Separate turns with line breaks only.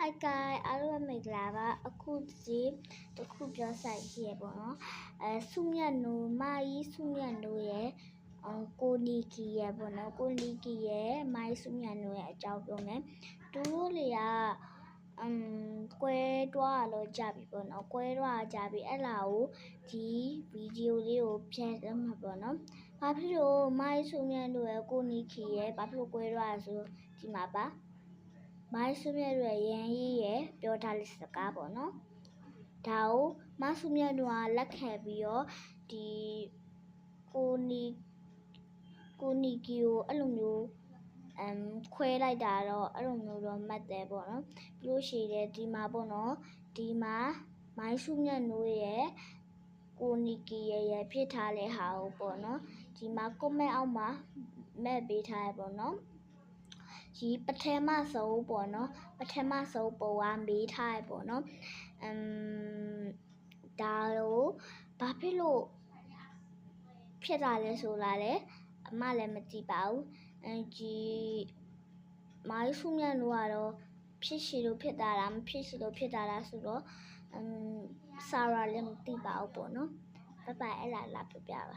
Hi guys အားလုံးမင်္ဂလာပါအခုဒီတစ်ခုပြောဆိုင်ရှိရပေါ့နော်ဆုမြတ်နိုးမာကြီးဆုမြတ်နိုးရဲ့ကိုနီကီရဲ့ပေါ့နော်ကိုနီကီရဲ့မာကြီးဆုမြတ်နိုးရဲ့အကြောင်းပြောမယ်သူတို့တွေကကွဲတွားလို့ကြပြီပေါ့နော်ကွဲတွားကြပြီအဲ့လာကိုဒီဗီဒီယိုလေးကိုပြန်သမှာပေါ့နော်ဘာဖြစ်လို့မာကြီးဆုမြတ်နိုးရဲ့ကိုနီကီရဲ့ဘာဖြစ်လို့ကွဲတွားရဆိုဒီမှာပါမိုင်းဆုမြတ်ရဲ့ရန်ကြီးရဲ့ပြောထားတဲ့စကားပေါ့နော်ဒါကိုမဆုမြတ်တို့ကလက်ခံပြီးတော့ဒီကိုနီကီကိုအဲ့လိုမျိုးခွဲလိုက်တာတော့အဲ့လိုမျိုးတော့မှတ်တယ်ပေါ့နော်ပြီးလို့ရှိတယ်ဒီမှာပေါ့နော်ဒီမှာမိုင်းဆုမြတ်တို့ရဲ့ကိုနီကီရဲ့ဖြစ်ထားတဲ့ဟာကိုပေါ့နော်ဒီမှာ comment အောက်မှာမဲ့ပေးထားရပေါ့နော်ဒီပထမဆုံးပေါ့နော်ပထမဆုံးပုံကမေးထားရပေါ့နော်ဒါတော့ဘာဖြစ်လို့ဖြစ်တာလဲဆိုလာတယ်အမလည်းမသိပါဘူးဒီမိုင်းဆုမြတ်တို့ကတော့ဖြစ်ရှိလို့ဖြစ်တာလားမဖြစ်ရှိလို့ဖြစ်တာလားဆိုတော့စာရာလည်းမသိပါဘူးပေါ့နော်ဘိုင်ဘိုင်အဲ့လာပြပါ